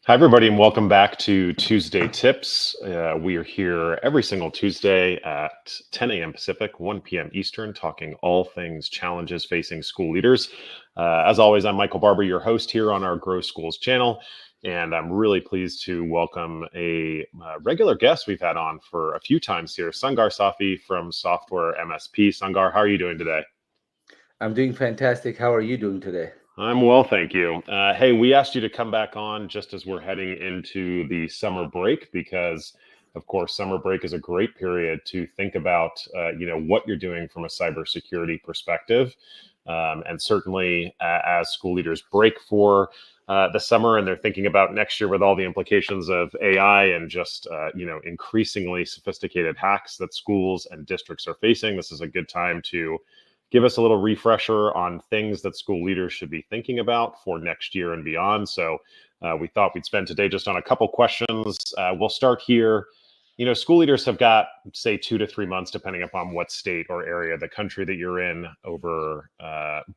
Hi, everybody, and welcome back to Tuesday Tips. We are here every single Tuesday at 10 a.m. Pacific, 1 p.m. Eastern, talking all things challenges facing school leaders. As always, I'm Michael Barber, your host here on our Grow Schools channel, and I'm really pleased to welcome a regular guest we've had on for a few times here, Sangar Safi from Software MSP. Sangar, how are you doing today? I'm doing fantastic. How are you doing today? I'm well, thank you. Hey, we asked you to come back on just as we're heading into the summer break because, of course, summer break is a great period to think about, what you're doing from a cybersecurity perspective, and certainly as school leaders break for the summer and they're thinking about next year with all the implications of AI and just increasingly sophisticated hacks that schools and districts are facing. This is a good time to give us a little refresher on things that school leaders should be thinking about for next year and beyond. So we thought we'd spend today just on a couple questions. We'll start here. School leaders have got, say, 2 to 3 months, depending upon what state or area of the country that you're in over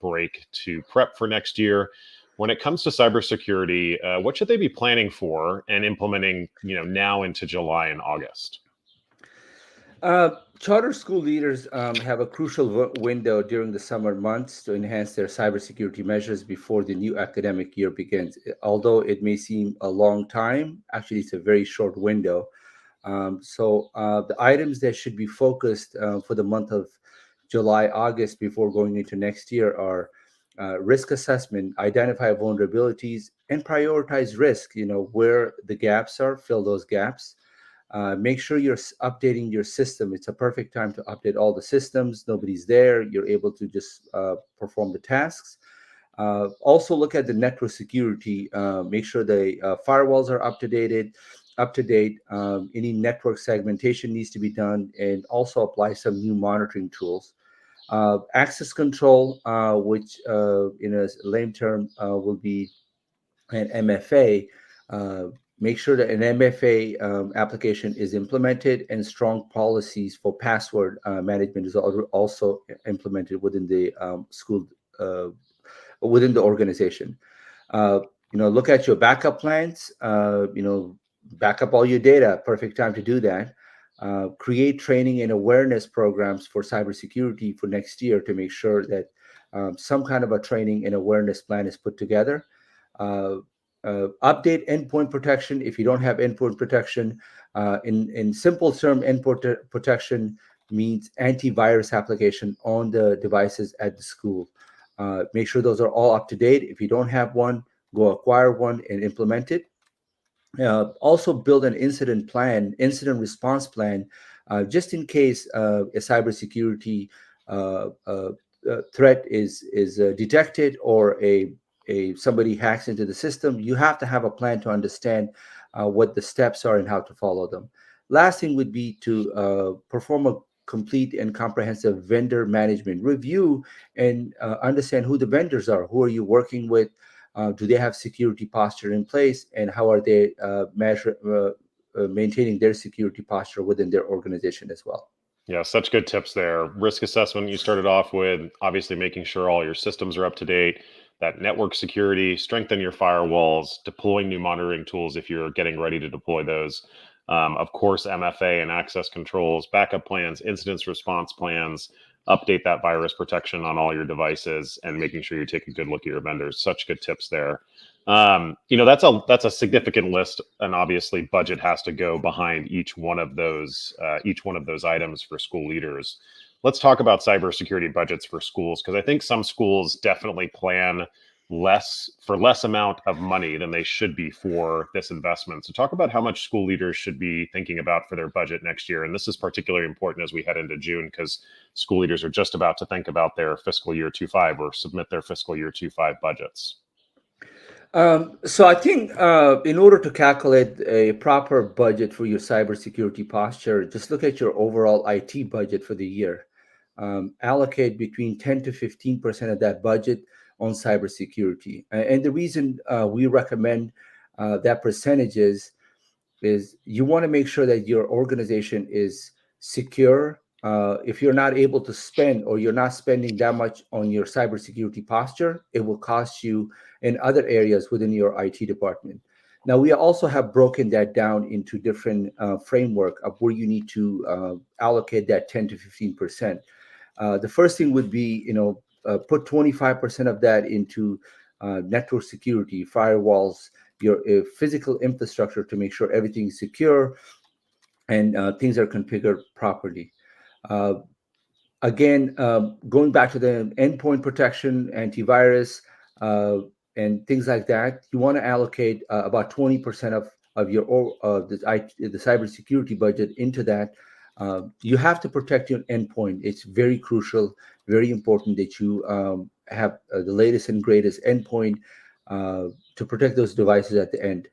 break to prep for next year. When it comes to cybersecurity, what should they be planning for and implementing, now into July and August? Charter school leaders have a crucial window during the summer months to enhance their cybersecurity measures before the new academic year begins. Although it may seem a long time, actually, it's a very short window. The items that should be focused for the month of July, August before going into next year are risk assessment, identify vulnerabilities, and prioritize risk. You know, where the gaps are, fill those gaps. Make sure you're updating your system. It's a perfect time to update all the systems. Nobody's there. You're able to just perform the tasks. Also, look at the network security. Make sure the firewalls are up to date. Any network segmentation needs to be done, and also apply some new monitoring tools. Access control, which in a lame term will be an MFA. Uh, Make sure that an MFA application is implemented, and strong policies for password management is also implemented within the school, uh, within the organization. Uh, Look at your backup plans. Back up all your data. Perfect time to do that. Create training and awareness programs for cybersecurity for next year to make sure that some kind of a training and awareness plan is put together. Uh, Update endpoint protection if you don't have endpoint protection. In simple term, protection means antivirus application on the devices at the school. Make sure those are all up to date. If you don't have one, go acquire one and implement it. Also build an incident response plan, just in case a cybersecurity threat is detected, or a somebody hacks into the system. You have to have a plan to understand what the steps are and how to follow them. Last thing would be to perform a complete and comprehensive vendor management review, and understand who the vendors are. Who are you working with? Do they have security posture in place, and how are they maintaining their security posture within their organization as well? Yeah, such good tips there. Risk assessment, you started off with obviously making sure all your systems are up to date, that network security, strengthen your firewalls, deploying new monitoring tools if you're getting ready to deploy those. Of course, MFA and access controls, backup plans, incidents response plans, update that virus protection on all your devices, and making sure you take a good look at your vendors. Such good tips there. That's a significant list, and obviously budget has to go behind each one of those items for school leaders. Let's talk about cybersecurity budgets for schools, because I think some schools definitely plan less amount of money than they should be for this investment. So talk about how much school leaders should be thinking about for their budget next year. And this is particularly important as we head into June, because school leaders are just about to think about their fiscal year 25 or submit their fiscal year 25 budgets. So I think in order to calculate a proper budget for your cybersecurity posture, just look at your overall IT budget for the year. Allocate between 10 to 15% of that budget on cybersecurity. And the reason we recommend that percentage is you want to make sure that your organization is secure. If you're not able to spend, or you're not spending that much on your cybersecurity posture, it will cost you in other areas within your IT department. Now, we also have broken that down into different framework of where you need to allocate that 10 to 15%. The first thing would be, put 25% of that into network security, firewalls, your physical infrastructure to make sure everything's secure and things are configured properly. Uh, Again, going back to the endpoint protection, antivirus, uh, and things like that, you want to allocate about 20% of your the cybersecurity budget into that. You have to protect your endpoint. It's very crucial, very important that you have the latest and greatest endpoint to protect those devices at the end.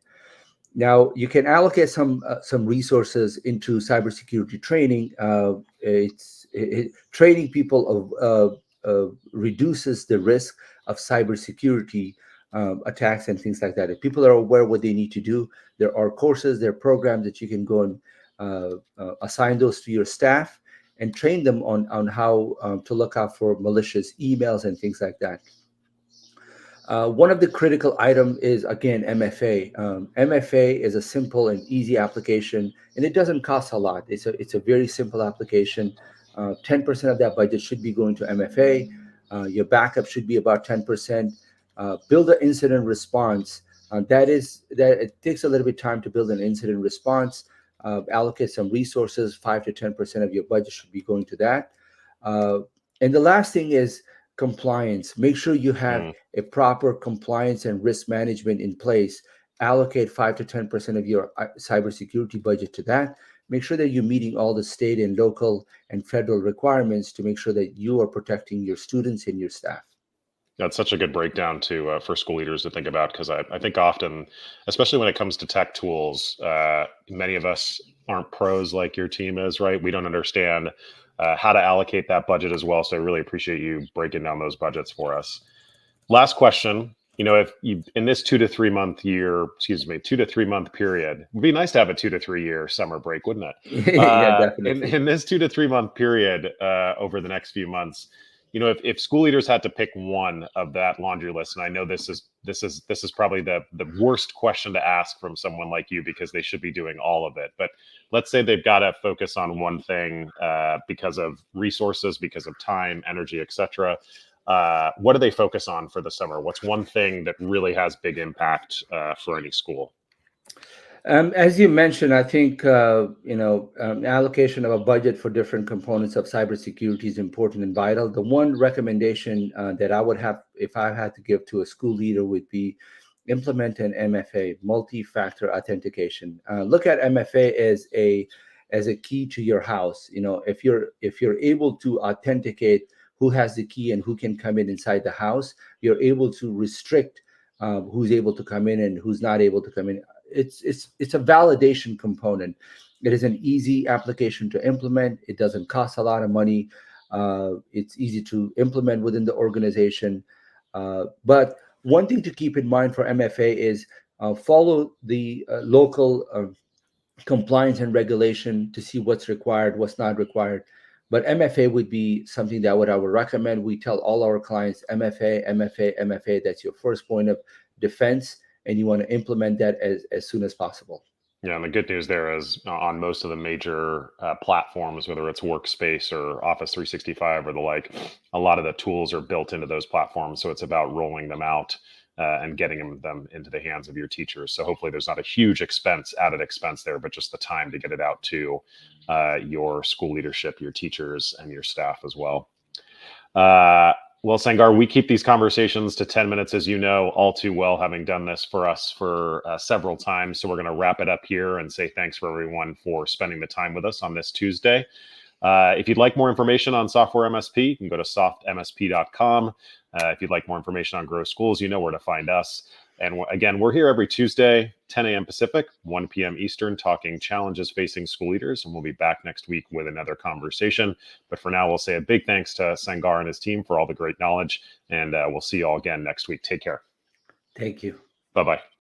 Now you can allocate some resources into cybersecurity training. Training people reduces the risk of cybersecurity attacks and things like that. If people are aware what they need to do, there are courses, there are programs that you can go and assign those to your staff and train them on how to look out for malicious emails and things like that. One of the critical item is again MFA. MFA is a simple and easy application, and it doesn't cost a lot. It's a very simple application. 10% of that budget should be going to MFA. Your backup should be about 10%. Build an incident response. That it takes a little bit of time to build an incident response. Allocate some resources. 5 to 10% of your budget should be going to that. Uh, and the last thing is compliance. Make sure you have Mm. a proper compliance and risk management in place. Allocate 5 to 10% of your cybersecurity budget to that. Make sure that you're meeting all the state and local and federal requirements to make sure that you are protecting your students and your staff. That's such a good breakdown to for school leaders to think about, because I think often, especially when it comes to tech tools, many of us aren't pros like your team is, right? We don't understand how to allocate that budget as well. So I really appreciate you breaking down those budgets for us. Last question. If you in this 2 to 3 month period, it'd be nice to have a 2 to 3 year summer break, wouldn't it? Yeah, In definitely. in this 2 to 3 month period over the next few months, if school leaders had to pick one of that laundry list, and I know this is probably the worst question to ask from someone like you, because they should be doing all of it. But let's say they've got to focus on one thing because of resources, because of time, energy, etc. What do they focus on for the summer? What's one thing that really has big impact for any school? As you mentioned, I think allocation of a budget for different components of cybersecurity is important and vital. The one recommendation that I would have, if I had to give to a school leader, would be implement an MFA, multi-factor authentication. Look at MFA as a key to your house. If you're able to authenticate who has the key and who can come in inside the house, you're able to restrict who's able to come in and who's not able to come in. It's a validation component. It is an easy application to implement. It doesn't cost a lot of money. It's easy to implement within the organization. But one thing to keep in mind for MFA is follow the local compliance and regulation to see what's required, what's not required. But MFA would be something that I would recommend. We tell all our clients MFA, MFA, MFA. That's your first point of defense, and you want to implement that as soon as possible. Yeah, and the good news there is on most of the major platforms, whether it's Workspace or Office 365 or the like, a lot of the tools are built into those platforms. So it's about rolling them out and getting them into the hands of your teachers. So hopefully there's not a huge added expense there, but just the time to get it out to your school leadership, your teachers, and your staff as well. Well, Sangar, we keep these conversations to 10 minutes, as you know, all too well, having done this for us for several times. So we're going to wrap it up here and say thanks for everyone for spending the time with us on this Tuesday. If you'd like more information on software MSP, you can go to softmsp.com. If you'd like more information on Grow Schools, you know where to find us. And again, we're here every Tuesday, 10 a.m. Pacific, 1 p.m. Eastern, talking challenges facing school leaders. And we'll be back next week with another conversation. But for now, we'll say a big thanks to Sangar and his team for all the great knowledge. And we'll see you all again next week. Take care. Thank you. Bye-bye.